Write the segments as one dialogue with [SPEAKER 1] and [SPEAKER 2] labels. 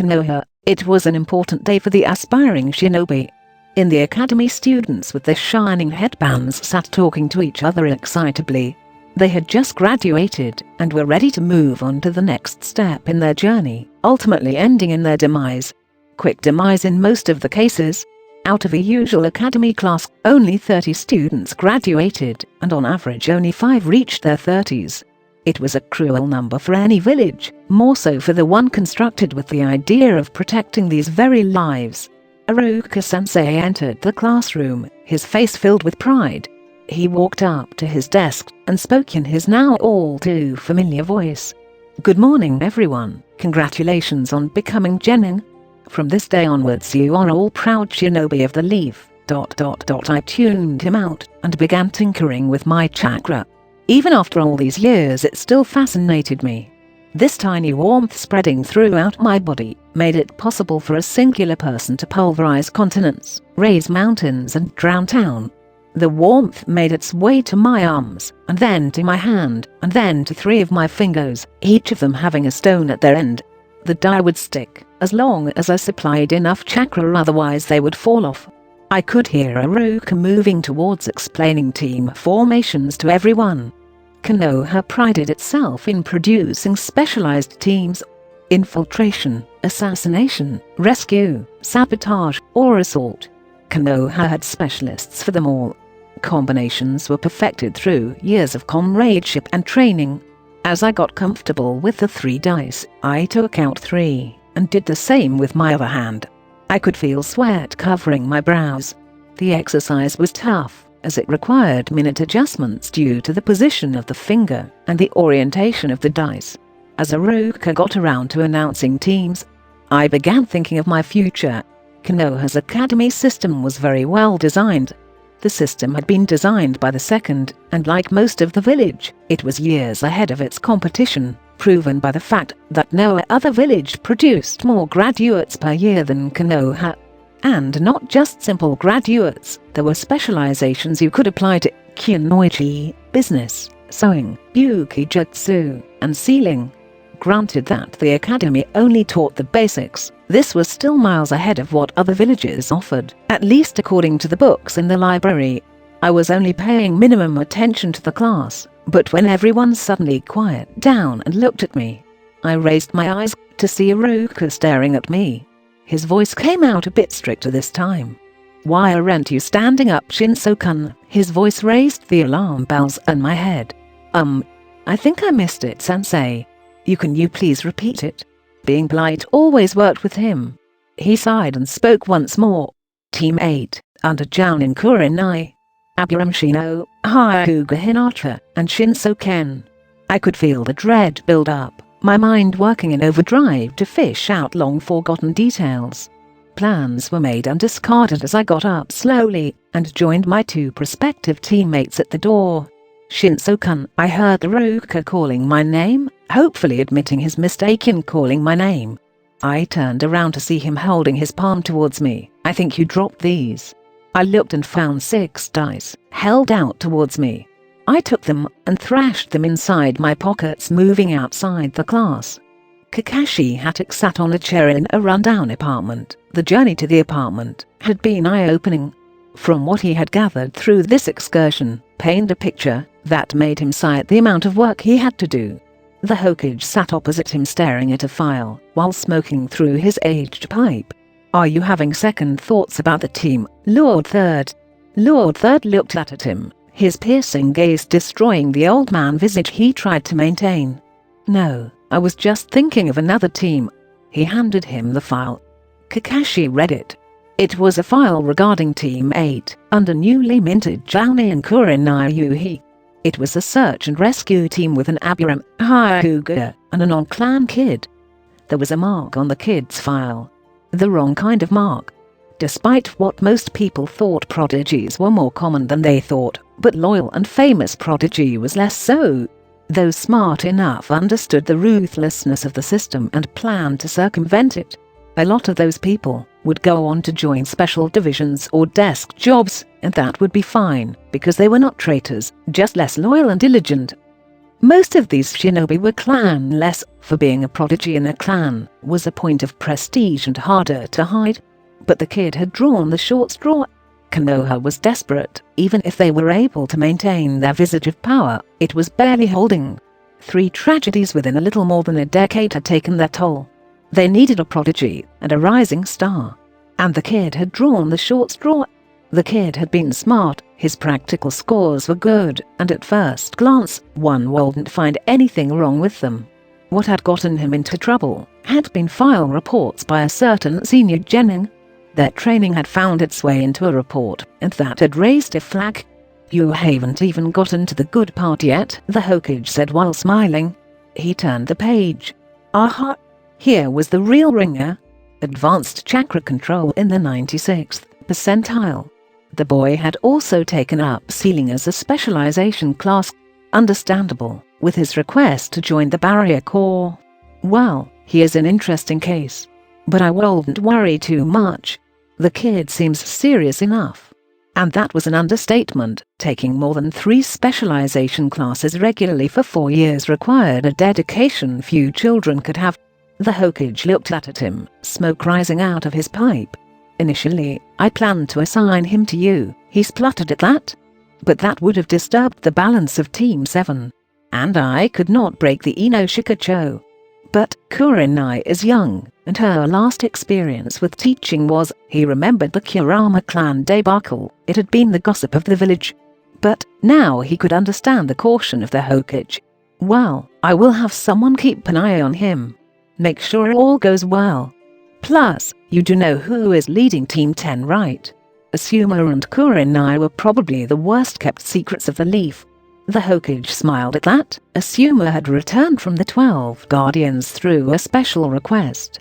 [SPEAKER 1] in Konoha, it was an important day for the aspiring shinobi. In the academy, students with their shining headbands sat talking to each other excitably. They had just graduated and were ready to move on to the next step in their journey, ultimately ending in their demise. Quick demise in most of the cases. Out of a usual academy class, only 30 students graduated, and on average only 5 reached their 30s. It was a cruel number for any village, more so for the one constructed with the idea of protecting these very lives. Iruka-sensei entered the classroom, his face filled with pride. He walked up to his desk and spoke in his now all too familiar voice. "Good morning, everyone. Congratulations on becoming genin. From this day onwards you are all proud shinobi of the leaf. I tuned him out and began tinkering with my chakra. Even after all these years it still fascinated me. This tiny warmth spreading throughout my body made it possible for a singular person to pulverize continents, raise mountains and drown town. The warmth made its way to my arms, and then to my hand, and then to 3 of my fingers, each of them having a stone at their end. The die would stick, as long as I supplied enough chakra, otherwise they would fall off. I could hear Iruka moving towards explaining team formations to everyone. Konoha prided itself in producing specialized teams: infiltration, assassination, rescue, sabotage, or assault. Konoha had specialists for them all. Combinations were perfected through years of comradeship and training. As I got comfortable with the 3 dice, I took out 3, and did the same with my other hand. I could feel sweat covering my brows. The exercise was tough, as it required minute adjustments due to the position of the finger and the orientation of the dice. As Iruka got around to announcing teams, I began thinking of my future. Konoha's academy system was very well designed. The system had been designed by the second, and like most of the village, it was years ahead of its competition, proven by the fact that no other village produced more graduates per year than Konoha. And not just simple graduates, there were specializations you could apply to kunoichi, business, sewing, yukijutsu, and sealing. Granted that the academy only taught the basics, this was still miles ahead of what other villages offered, at least according to the books in the library. I was only paying minimum attention to the class, but when everyone suddenly quieted down and looked at me, I raised my eyes to see Iruka staring at me. His voice came out a bit stricter this time. "Why aren't you standing up, Shinso-kun?" His voice raised the alarm bells in my head. I think I missed it, sensei. Can you please repeat it?" Being polite always worked with him. He sighed and spoke once more. "Team 8, under Jounin Kurenai, Aburam Shino, Hyuga Hinata, and Shinso Ken." I could feel the dread build up, my mind working in overdrive to fish out long-forgotten details. Plans were made and discarded as I got up slowly and joined my 2 prospective teammates at the door. "Shinso-kun," I heard Iruka calling my name, hopefully admitting his mistake in calling my name. I turned around to see him holding his palm towards me. "I think you dropped these." I looked and found 6 dice, held out towards me. I took them and thrashed them inside my pockets, moving outside the class. Kakashi Hatake sat on a chair in a rundown apartment. The journey to the apartment had been eye-opening. From what he had gathered through this excursion, painted a picture that made him sigh at the amount of work he had to do. The Hokage sat opposite him staring at a file, while smoking through his aged pipe. "Are you having second thoughts about the team, Lord Third?" Lord Third looked at him, his piercing gaze destroying the old man visage he tried to maintain. "No, I was just thinking of another team." He handed him the file. Kakashi read it. It was a file regarding Team 8, under newly minted Jounin Kurenai Yuhi. It was a search and rescue team with an Aburam, Hyuga, and a non-clan kid. There was a mark on the kid's file. The wrong kind of mark. Despite what most people thought, prodigies were more common than they thought, but loyal and famous prodigy was less so. Those smart enough understood the ruthlessness of the system and planned to circumvent it. A lot of those people would go on to join special divisions or desk jobs, and that would be fine, because they were not traitors, just less loyal and diligent. Most of these shinobi were clanless, for being a prodigy in a clan was a point of prestige and harder to hide. But the kid had drawn the short straw. Konoha was desperate. Even if they were able to maintain their visage of power, it was barely holding. 3 tragedies within a little more than a decade had taken their toll. They needed a prodigy and a rising star. And the kid had drawn the short straw. The kid had been smart, his practical scores were good, and at first glance, one wouldn't find anything wrong with them. What had gotten him into trouble had been file reports by a certain senior genin. Their training had found its way into a report, and that had raised a flag. "You haven't even gotten to the good part yet," the Hokage said while smiling. He turned the page. Aha! Here was the real ringer. Advanced chakra control in the 96th percentile. The boy had also taken up sealing as a specialization class. Understandable, with his request to join the barrier corps. Well, he is an interesting case. But I wouldn't worry too much. The kid seems serious enough. And that was an understatement. Taking more than 3 specialization classes regularly for 4 years required a dedication few children could have. The Hokage looked at him, smoke rising out of his pipe. "Initially, I planned to assign him to you," he spluttered at that. "But that would have disturbed the balance of Team 7. And I could not break the Inoshikacho. But Kurenai is young, and her last experience with teaching was," he remembered the Kurama clan debacle. It had been the gossip of the village. But now he could understand the caution of the Hokage. "Well, I will have someone keep an eye on him. Make sure all goes well. Plus, you do know who is leading Team 10, right? Asuma and Kurenai were probably the worst-kept secrets of the Leaf." The Hokage smiled at that. Asuma had returned from the 12 Guardians through a special request.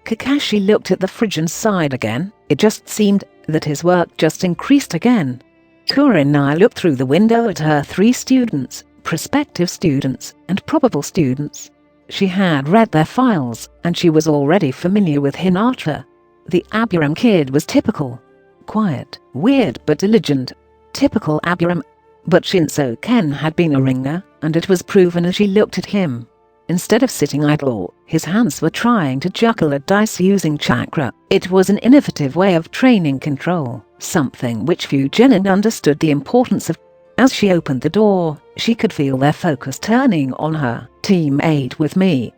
[SPEAKER 1] Kakashi looked at the fridge and sighed again. It just seemed that his work just increased again. Kurenai looked through the window at her 3 students, prospective students, and probable students. She had read their files, and she was already familiar with Hinata. The Aburam kid was typical. Quiet, weird but diligent. Typical Aburam. But Shinso Ken had been a ringer, and it was proven as she looked at him. Instead of sitting idle, his hands were trying to juggle a dice using chakra. It was an innovative way of training control, something which few genin understood the importance of. As she opened the door, she could feel their focus turning on her. "Team 8 with me."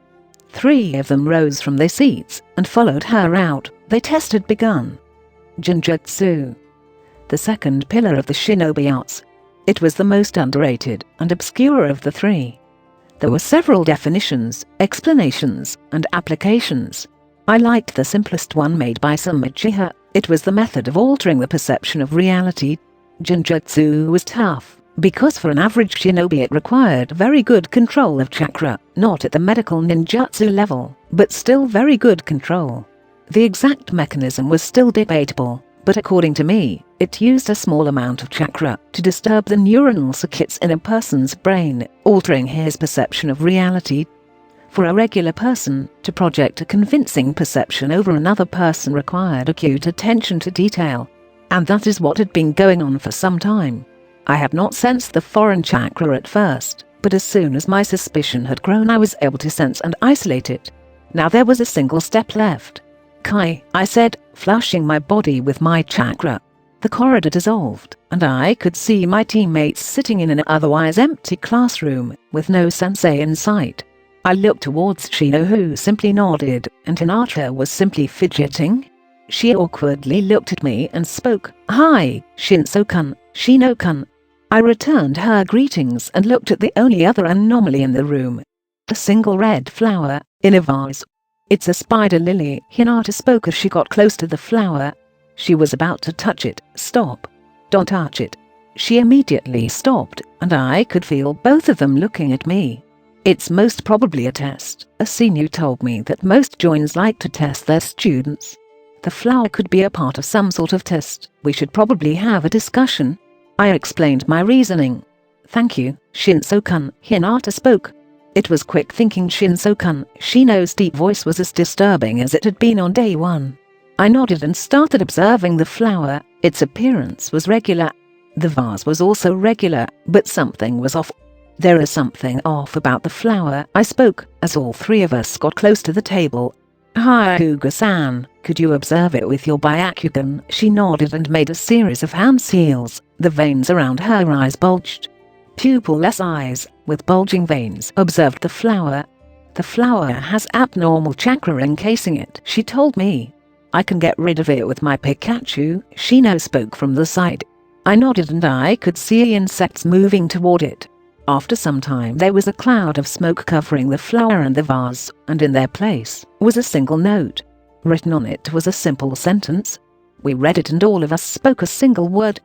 [SPEAKER 1] 3 of them rose from their seats and followed her out. Their test had begun. Genjutsu. The second pillar of the shinobi arts. It was the most underrated and obscure of the 3. There were several definitions, explanations, and applications. I liked the simplest one made by some Uchiha. It was the method of altering the perception of reality. Genjutsu was tough, because for an average shinobi it required very good control of chakra, not at the medical ninjutsu level, but still very good control. The exact mechanism was still debatable, but according to me, it used a small amount of chakra to disturb the neuronal circuits in a person's brain, altering his perception of reality. For a regular person, to project a convincing perception over another person required acute attention to detail. And that is what had been going on for some time. I had not sensed the foreign chakra at first, but as soon as my suspicion had grown I was able to sense and isolate it. Now there was a single step left. "Kai," I said, flushing my body with my chakra. The corridor dissolved, and I could see my teammates sitting in an otherwise empty classroom, with no sensei in sight. I looked towards Shino, who simply nodded, and Hinata was simply fidgeting. She awkwardly looked at me and spoke. "Hi, Shinso-kun, Shino-kun." I returned her greetings and looked at the only other anomaly in the room. A single red flower, in a vase. "It's a spider lily," Hinata spoke as she got close to the flower. She was about to touch it. "Stop. Don't touch it." She immediately stopped, and I could feel both of them looking at me. "It's most probably a test. A senior told me that most joins like to test their students. The flower could be a part of some sort of test. We should probably have a discussion." I explained my reasoning. "Thank you, Shinso-kun," Hinata spoke. It was quick thinking Shinso-kun. Shino's deep voice was as disturbing as it had been on day 1. I nodded and started observing the flower. Its appearance was regular. The vase was also regular, but something was off. There is something off about the flower, I spoke, as all three of us got close to the table. Hyuga-san, could you observe it with your byakugan? She nodded and made a series of hand seals. The veins around her eyes bulged. Pupilless eyes, with bulging veins, observed the flower. The flower has abnormal chakra encasing it, she told me. I can get rid of it with my Pikachu, Shino spoke from the side. I nodded and I could see insects moving toward it. After some time there was a cloud of smoke covering the flower and the vase, and in their place was a single note. Written on it was a simple sentence. We read it and all of us spoke a single word.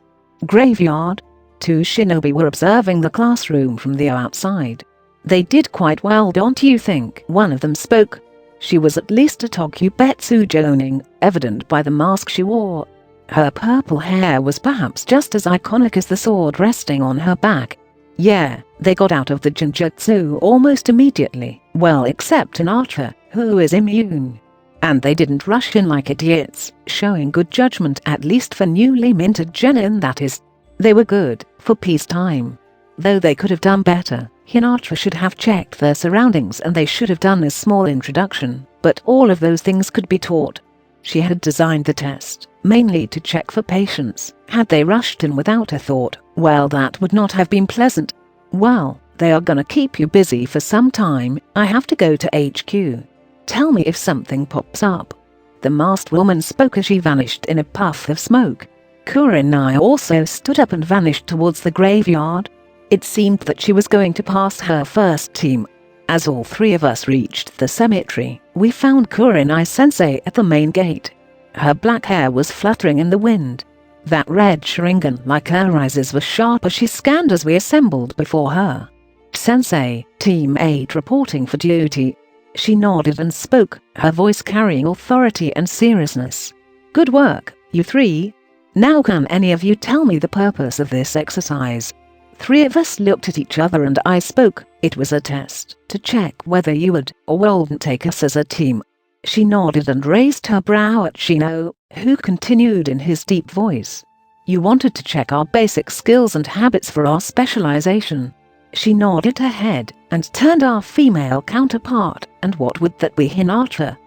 [SPEAKER 1] Graveyard. Two shinobi were observing the classroom from the outside. They did quite well, don't you think? One of them spoke. She was at least a Tokubetsu Jonin, evident by the mask she wore. Her purple hair was perhaps just as iconic as the sword resting on her back. Yeah, they got out of the Jinjutsu almost immediately, well except Hinata, who is immune. And they didn't rush in like idiots, showing good judgment at least for newly minted genin, that is. They were good for peacetime. Though they could have done better, Hinata should have checked their surroundings and they should have done a small introduction, but all of those things could be taught. She had designed the test mainly to check for patience. Had they rushed in without a thought, well, that would not have been pleasant. Well, they are gonna keep you busy for some time. I have to go to HQ. Tell me if something pops up. The masked woman spoke as she vanished in a puff of smoke. Kurenai also stood up and vanished towards the graveyard. It seemed that she was going to pass her first team. As all three of us reached the cemetery, we found Kurenai-sensei at the main gate. Her black hair was fluttering in the wind. That red Sharingan like her eyes was sharp as she scanned as we assembled before her. Sensei, Team 8 reporting for duty. She nodded and spoke, her voice carrying authority and seriousness. Good work, you three. Now can any of you tell me the purpose of this exercise? Three of us looked at each other and I spoke. It was a test to check whether you would or wouldn't take us as a team. She nodded and raised her brow at Shino, who continued in his deep voice. You wanted to check our basic skills and habits for our specialization. She nodded her head and turned our female counterpart. And what would that be, Hinata?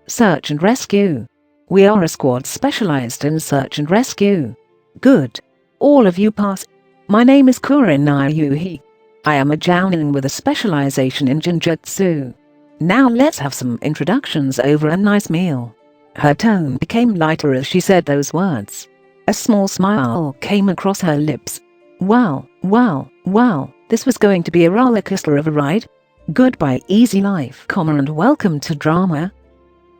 [SPEAKER 1] Search and rescue. We are a squad specialized in search and rescue. Good. All of you pass. My name is Kurenai Yuhi. I am a jounin with a specialization in Jinjutsu. Now let's have some introductions over a nice meal. Her tone became lighter as she said those words. A small smile came across her lips. Well, this was going to be a roller coaster of a ride. Goodbye easy life, and welcome to drama.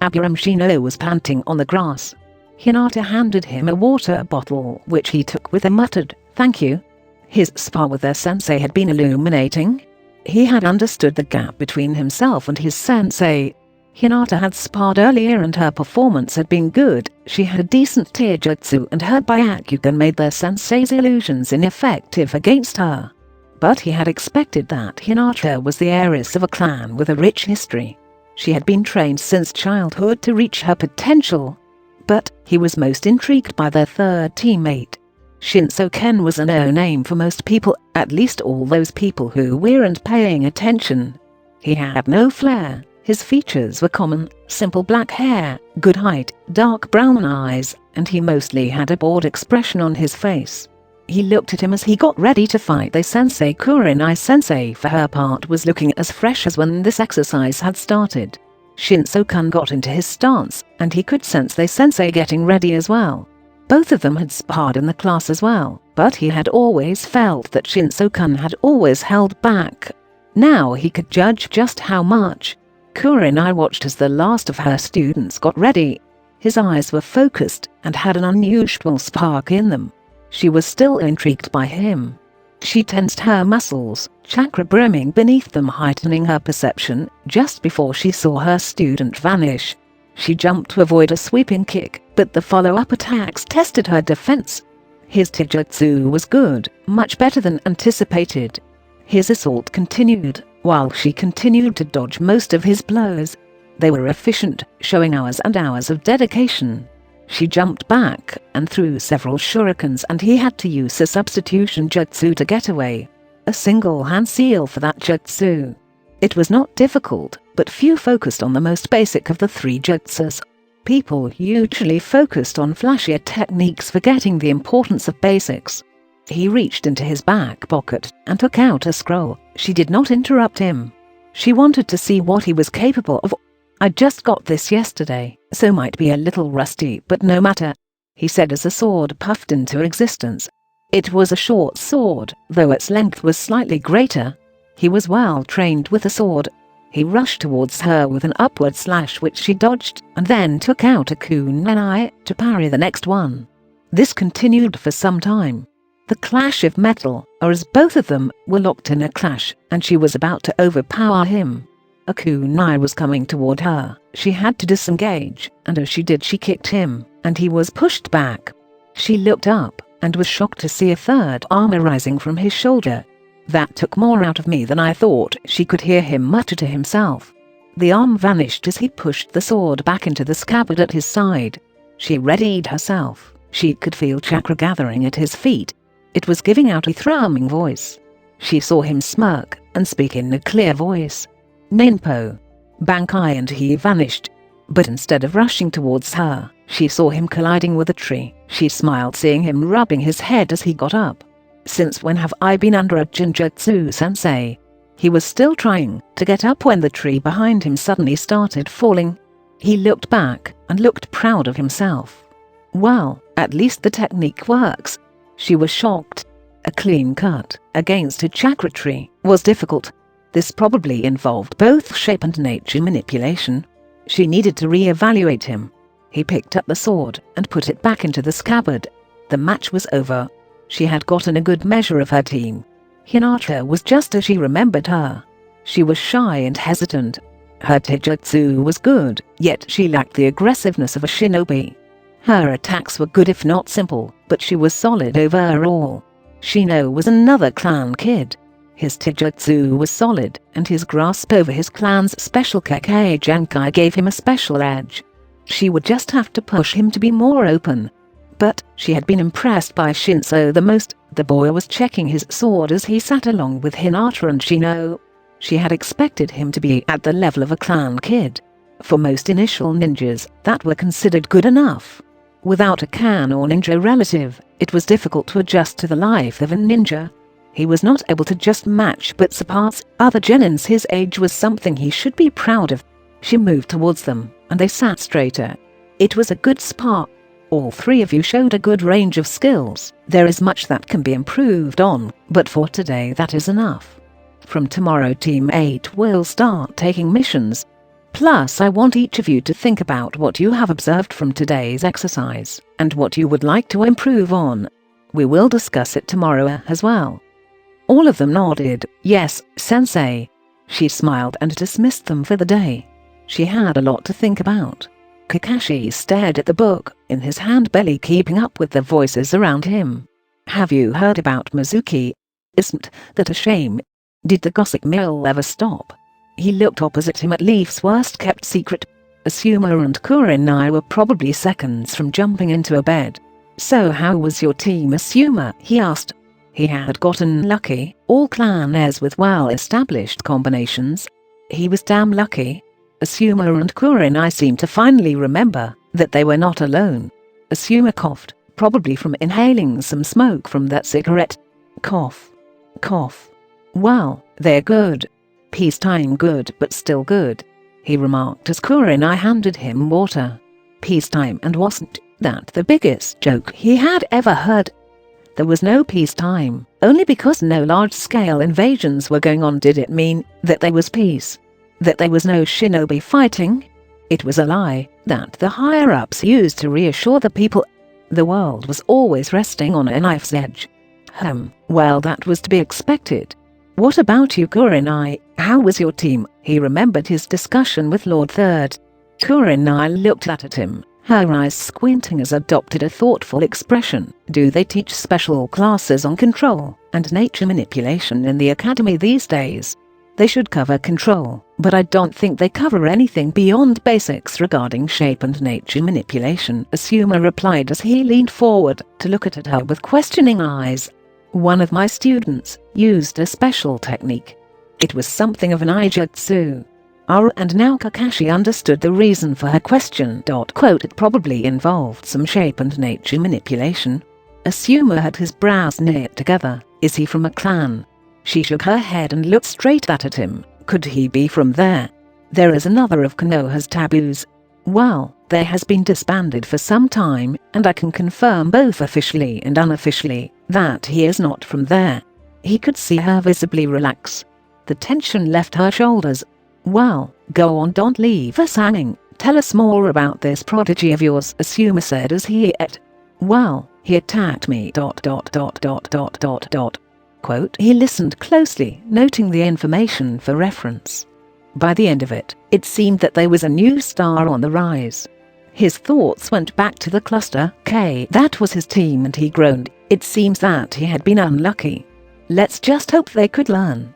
[SPEAKER 1] Abiram Shino was panting on the grass. Hinata handed him a water bottle, which he took with a muttered, thank you. His spar with their sensei had been illuminating. He had understood the gap between himself and his sensei. Hinata had sparred earlier and her performance had been good. She had decent taijutsu and her byakugan made their sensei's illusions ineffective against her. But he had expected that Hinata was the heiress of a clan with a rich history. She had been trained since childhood to reach her potential. But he was most intrigued by their third teammate. Shinso Ken was a no-name for most people, at least all those people who weren't paying attention. He had no flair, his features were common, simple black hair, good height, dark brown eyes, and he mostly had a bored expression on his face. He looked at him as he got ready to fight the sensei. Kurenai-sensei for her part was looking as fresh as when this exercise had started. Shinso-kun got into his stance, and he could sense the sensei getting ready as well. Both of them had sparred in the class as well, but he had always felt that Shinso-kun had always held back. Now he could judge just how much. Kurenai watched as the last of her students got ready. His eyes were focused and had an unusual spark in them. She was still intrigued by him. She tensed her muscles, chakra brimming beneath them, heightening her perception just before she saw her student vanish. She jumped to avoid a sweeping kick, but the follow-up attacks tested her defense. His taijutsu was good, much better than anticipated. His assault continued, while she continued to dodge most of his blows. They were efficient, showing hours and hours of dedication. She jumped back and threw several shurikens, and he had to use a substitution jutsu to get away. A single hand seal for that jutsu. It was not difficult, but few focused on the most basic of the three jutsus. People usually focused on flashier techniques, forgetting the importance of basics. He reached into his back pocket and took out a scroll. She did not interrupt him. She wanted to see what he was capable of. "I just got this yesterday, so might be a little rusty, but no matter," he said as a sword puffed into existence. It was a short sword, though its length was slightly greater. He was well trained with a sword. He rushed towards her with an upward slash which she dodged, and then took out a kunai to parry the next one. This continued for some time. The clash of metal, or as both of them were locked in a clash, and she was about to overpower him. A kunai was coming toward her. She had to disengage, and as she did she kicked him, and he was pushed back. She looked up, and was shocked to see a third arm arising from his shoulder. "That took more out of me than I thought," she could hear him mutter to himself. The arm vanished as he pushed the sword back into the scabbard at his side. She readied herself. She could feel chakra gathering at his feet. It was giving out a thrumming voice. She saw him smirk and speak in a clear voice. "Ninpo." Bankai, and he vanished. But instead of rushing towards her, she saw him colliding with a tree. She smiled, seeing him rubbing his head as he got up. "Since when have I been under a Jinjutsu, sensei?" He was still trying to get up when the tree behind him suddenly started falling. He looked back and looked proud of himself. "Well, at least the technique works." She was shocked. A clean cut against a chakra tree was difficult. This probably involved both shape and nature manipulation. She needed to re-evaluate him. He picked up the sword and put it back into the scabbard. The match was over. She had gotten a good measure of her team. Hinata was just as she remembered her. She was shy and hesitant. Her taijutsu was good, yet she lacked the aggressiveness of a shinobi. Her attacks were good if not simple, but she was solid overall. Shino was another clan kid. His taijutsu was solid, and his grasp over his clan's special Kekkei Genkai gave him a special edge. She would just have to push him to be more open. But she had been impressed by Shinso the most. The boy was checking his sword as he sat along with Hinata and Shino. She had expected him to be at the level of a clan kid. For most initial ninjas, that were considered good enough. Without a clan or ninja relative, it was difficult to adjust to the life of a ninja. He was not able to just match but surpass other genins. His age was something he should be proud of. She moved towards them, and they sat straighter. It was a good spar. All three of you showed a good range of skills. There is much that can be improved on, but for today that is enough. From tomorrow Team 8 will start taking missions. Plus, I want each of you to think about what you have observed from today's exercise, and what you would like to improve on. We will discuss it tomorrow as well. All of them nodded. "Yes, sensei." She smiled and dismissed them for the day. She had a lot to think about. Kakashi stared at the book in his hand, barely keeping up with the voices around him. "Have you heard about Mizuki? Isn't that a shame? Did the gossip mill ever stop?" He looked opposite him at Leaf's worst-kept secret. Asuma and Kurenai were probably seconds from jumping into a bed. "So how was your team, Asuma?" he asked. He had gotten lucky, all clan heirs with well-established combinations. He was damn lucky. Asuma and Kurenai seemed to finally remember that they were not alone. Asuma coughed, probably from inhaling some smoke from that cigarette. Cough. Cough. "Well, they're good. Peacetime good but still good," he remarked as Kurenai handed him water. Peacetime, and wasn't that the biggest joke he had ever heard? There was no peacetime, only because no large-scale invasions were going on. Did it mean that there was peace? That there was no shinobi fighting? It was a lie that the higher-ups used to reassure the people. The world was always resting on a knife's edge. Well, that was to be expected. "What about you, Kurenai? How was your team?" He remembered his discussion with Lord Third. Kurenai looked at him, her eyes squinting as adopted a thoughtful expression. "Do they teach special classes on control and nature manipulation in the academy these days?" "They should cover control but I don't think they cover anything beyond basics regarding shape and nature manipulation," Asuma replied as he leaned forward to look at her with questioning eyes. "One of my students used a special technique. It was something of an ijutsu." And now Kakashi understood the reason for her question. "It probably involved some shape and nature manipulation." Asuma had his brows knit together. "Is he from a clan?" She shook her head and looked straight at him. "Could he be from there? There is another of Konoha's taboos. Well, there has been disbanded for some time, and I can confirm both officially and unofficially that he is not from there." He could see her visibly relax. The tension left her shoulders. "Well, go on, don't leave us hanging. Tell us more about this prodigy of yours," Asuma said as he ate. "Well, he attacked me. He listened closely, noting the information for reference. By the end of it, it seemed that there was a new star on the rise. His thoughts went back to the cluster K. That was his team, and he groaned. It seems that he had been unlucky. Let's just hope they could learn.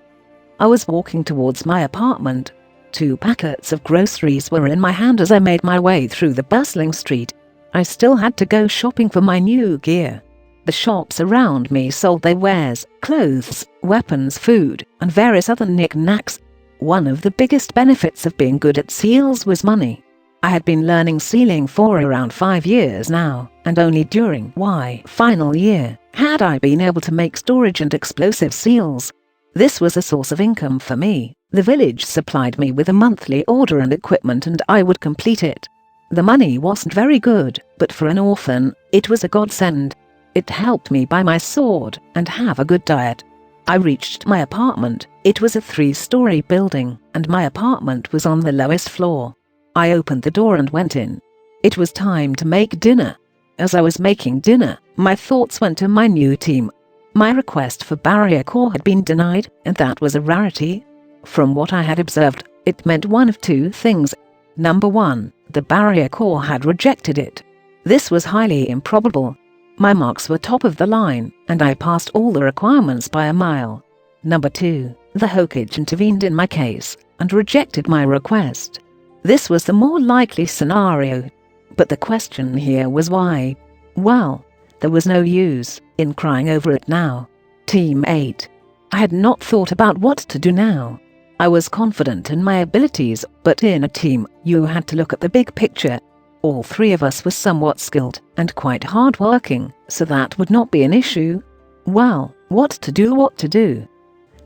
[SPEAKER 1] I was walking towards my apartment. 2 packets of groceries were in my hand as I made my way through the bustling street. I still had to go shopping for my new gear. The shops around me sold their wares, clothes, weapons, food, and various other knickknacks. One of the biggest benefits of being good at seals was money. I had been learning sealing for around 5 years now, and only during my final year had I been able to make storage and explosive seals. This was a source of income for me. The village supplied me with a monthly order and equipment, and I would complete it. The money wasn't very good, but for an orphan, it was a godsend. It helped me buy my sword and have a good diet. I reached my apartment. It was a 3-story building, and my apartment was on the lowest floor. I opened the door and went in. It was time to make dinner. As I was making dinner, my thoughts went to my new team. My request for barrier core had been denied, and that was a rarity. From what I had observed, it meant one of 2 things. Number 1, the barrier core had rejected it. This was highly improbable. My marks were top of the line, and I passed all the requirements by a mile. Number 2, the Hokage intervened in my case and rejected my request. This was the more likely scenario. But the question here was why. Well, there was no use in crying over it now. Team 8. I had not thought about what to do now. I was confident in my abilities, but in a team, you had to look at the big picture. All 3 of us were somewhat skilled and quite hard-working, so that would not be an issue. Well, what to do?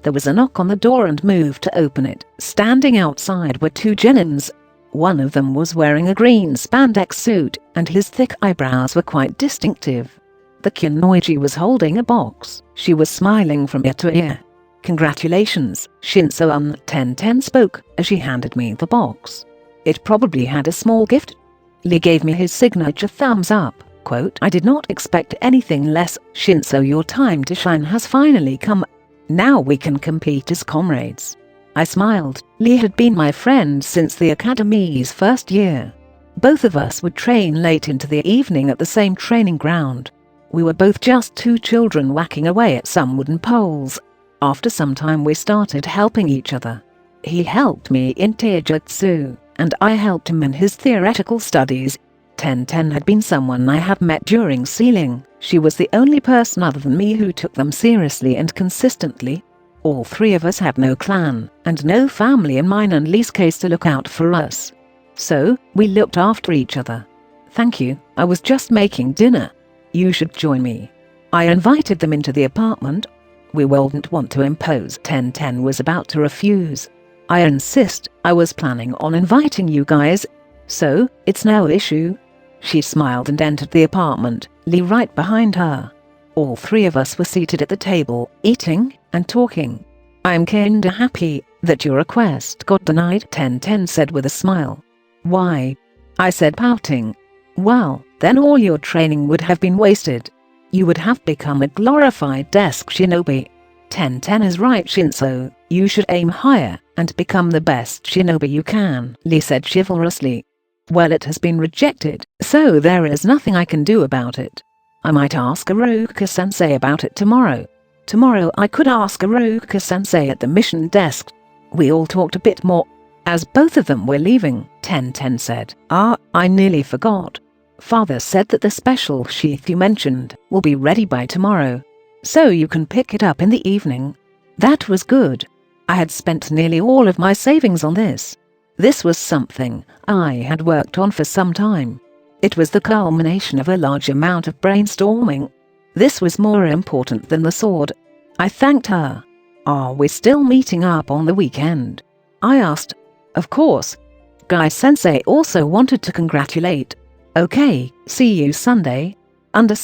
[SPEAKER 1] There was a knock on the door and moved to open it. Standing outside were 2 genins. One of them was wearing a green spandex suit, and his thick eyebrows were quite distinctive. The Kinoiji was holding a box. She was smiling from ear to ear. "Congratulations, Shinso-un," Ten spoke as she handed me the box. "It probably had a small gift." Lee gave me his signature thumbs up. "I did not expect anything less. Shinso, your time to shine has finally come. Now we can compete as comrades." I smiled. Lee had been my friend since the academy's first year. Both of us would train late into the evening at the same training ground. We were both just 2 children whacking away at some wooden poles. After some time we started helping each other. He helped me in taijutsu, and I helped him in his theoretical studies. Ten had been someone I had met during sealing. She was the only person other than me who took them seriously and consistently. All 3 of us had no clan, and no family in mine and Lee's case to look out for us. So, we looked after each other. "Thank you, I was just making dinner. You should join me." I invited them into the apartment. We wouldn't want to impose. Ten was about to refuse. "I insist, I was planning on inviting you guys. So, it's no issue." She smiled and entered the apartment, Lee right behind her. All 3 of us were seated at the table, eating and talking. "I'm kinda happy that your request got denied," Ten said with a smile. "Why?" I said, pouting. "Well, then all your training would have been wasted. You would have become a glorified desk shinobi." Ten is right, Shinso. You should aim higher and become the best shinobi you can," Lee said chivalrously. "Well, it has been rejected, so there is nothing I can do about it. I might ask Iruka-sensei about it tomorrow. Tomorrow I could ask Iruka-sensei at the mission desk." We all talked a bit more. As both of them were leaving, Ten said, I nearly forgot. Father said that the special sheath you mentioned will be ready by tomorrow, so you can pick it up in the evening. That was good. I had spent nearly all of my savings on this. This was something I had worked on for some time. It was the culmination of a large amount of brainstorming. This was more important than the sword. I thanked her. Are we still meeting up on the weekend? I asked. Of course. Guy-sensei also wanted to congratulate. Okay, see you Sunday. The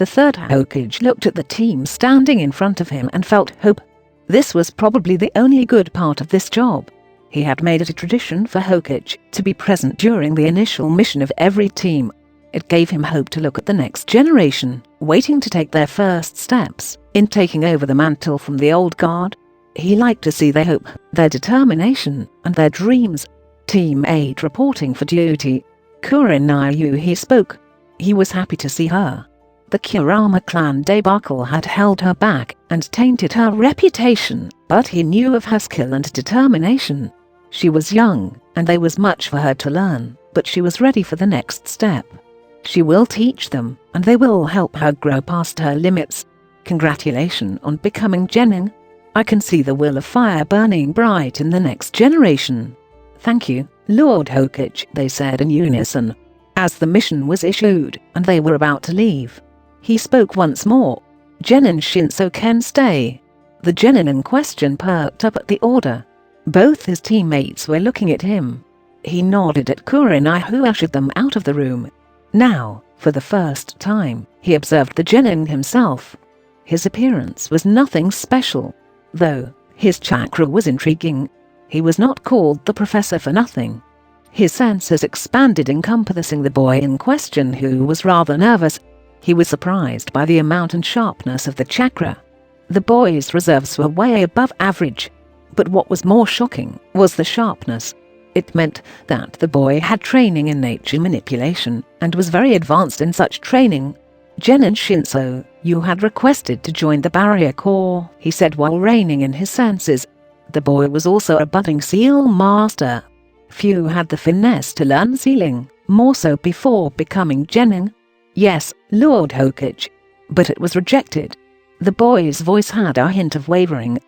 [SPEAKER 1] third Hokage looked at the team standing in front of him and felt hope. This was probably the only good part of this job. He had made it a tradition for Hokage to be present during the initial mission of every team. It gave him hope to look at the next generation, waiting to take their first steps in taking over the mantle from the old guard. He liked to see their hope, their determination, and their dreams. Team 8 reporting for duty. Kurinayu, he spoke. He was happy to see her. The Kurama clan debacle had held her back and tainted her reputation, but he knew of her skill and determination. She was young, and there was much for her to learn, but she was ready for the next step. She will teach them, and they will help her grow past her limits. Congratulations on becoming Genin. I can see the will of fire burning bright in the next generation. Thank you, Lord Hokage, they said in unison. As the mission was issued, and they were about to leave, he spoke once more. Genin Shinso can stay. The Genin in question perked up at the order. Both his teammates were looking at him. He nodded at Kurenai, who ushered them out of the room. Now, for the first time, he observed the Genin himself. His appearance was nothing special, though his chakra was intriguing. He was not called the professor for nothing. His senses expanded, encompassing the boy in question, who was rather nervous. He was surprised by the amount and sharpness of the chakra. The boy's reserves were way above average. But what was more shocking was the sharpness. It meant that the boy had training in nature manipulation and was very advanced in such training. Genin Shinso, you had requested to join the Barrier Corps, he said while reining in his senses. The boy was also a budding seal master. Few had the finesse to learn sealing, more so before becoming Genin. Yes, Lord Hokage. But it was rejected. The boy's voice had a hint of wavering.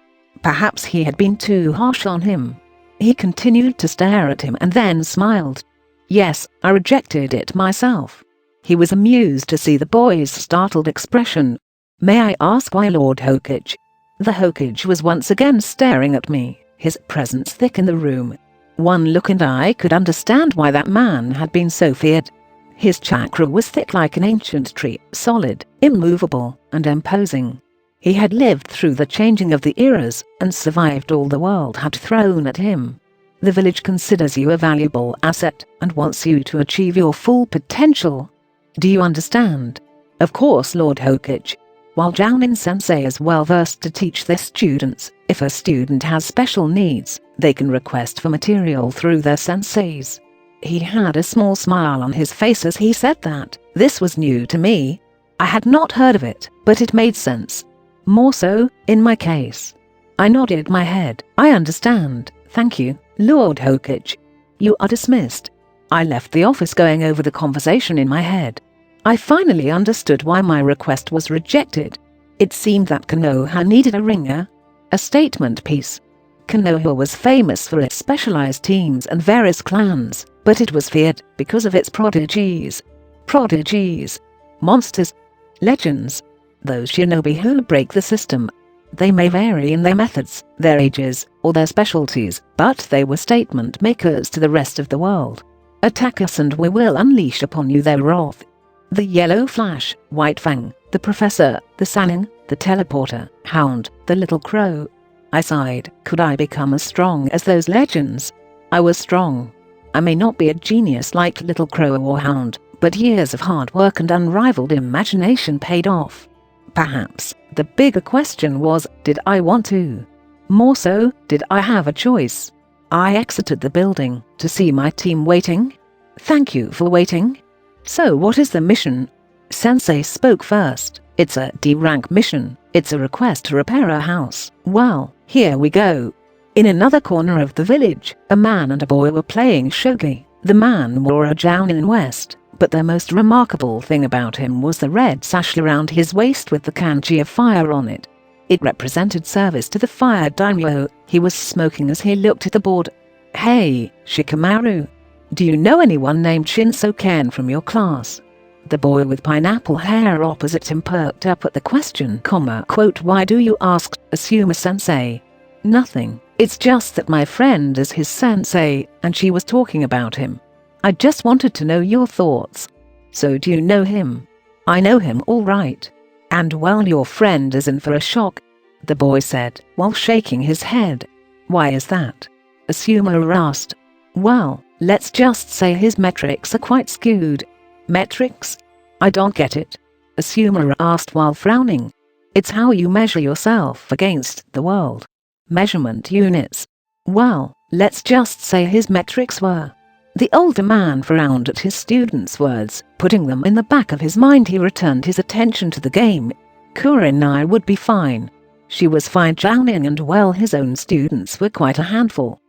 [SPEAKER 1] Perhaps he had been too harsh on him. He continued to stare at him and then smiled. Yes, I rejected it myself. He was amused to see the boy's startled expression. May I ask why, Lord Hokage? The Hokage was once again staring at me, his presence thick in the room. One look and I could understand why that man had been so feared. His chakra was thick like an ancient tree, solid, immovable, and imposing. He had lived through the changing of the eras and survived all the world had thrown at him. The village considers you a valuable asset and wants you to achieve your full potential. Do you understand? Of course, Lord Hokage. While Jounin Sensei is well versed to teach their students, if a student has special needs, they can request for material through their senseis. He had a small smile on his face as he said that. This was new to me. I had not heard of it, but it made sense. More so, in my case. I nodded my head. I understand. Thank you, Lord Hokage. You are dismissed. I left the office going over the conversation in my head. I finally understood why my request was rejected. It seemed that Konoha needed a ringer. A statement piece. Konoha was famous for its specialized teams and various clans, but it was feared because of its prodigies. Prodigies. Monsters. Legends. Those shinobi who break the system. They may vary in their methods, their ages, or their specialties, but they were statement makers to the rest of the world. Attack us and we will unleash upon you their wrath. The Yellow Flash, White Fang, the Professor, the Sannin, the Teleporter, Hound, the Little Crow. I sighed. Could I become as strong as those legends? I was strong. I may not be a genius like Little Crow or Hound, but years of hard work and unrivaled imagination paid off. Perhaps the bigger question was, did I want to? More so, did I have a choice? I exited the building to see my team waiting. Thank you for waiting. So what is the mission? Sensei spoke first. It's a D-rank mission. It's a request to repair a house. Well, here we go. In another corner of the village, a man and a boy were playing shogi. The man wore a Jounin vest, but the most remarkable thing about him was the red sash around his waist with the kanji of fire on it. It represented service to the fire daimyo. He was smoking as he looked at the board. "Hey, Shikamaru. Do you know anyone named Shinso Ken from your class?" The boy with pineapple hair opposite him perked up at the question, quote, "Why do you ask, Asuma-sensei?" "Nothing, it's just that my friend is his sensei, and she was talking about him. I just wanted to know your thoughts." "So do you know him?" "I know him all right." "And well, your friend is in for a shock," the boy said, while shaking his head. "Why is that?" Asuma asked. "Well, let's just say his metrics are quite skewed." "Metrics? I don't get it," Asuma asked while frowning. "It's how you measure yourself against the world. Measurement units." "Well, let's just say his metrics were." The older man frowned at his students' words. Putting them in the back of his mind, he returned his attention to the game. Kurenai would be fine. She was fine Jounin, and well, his own students were quite a handful.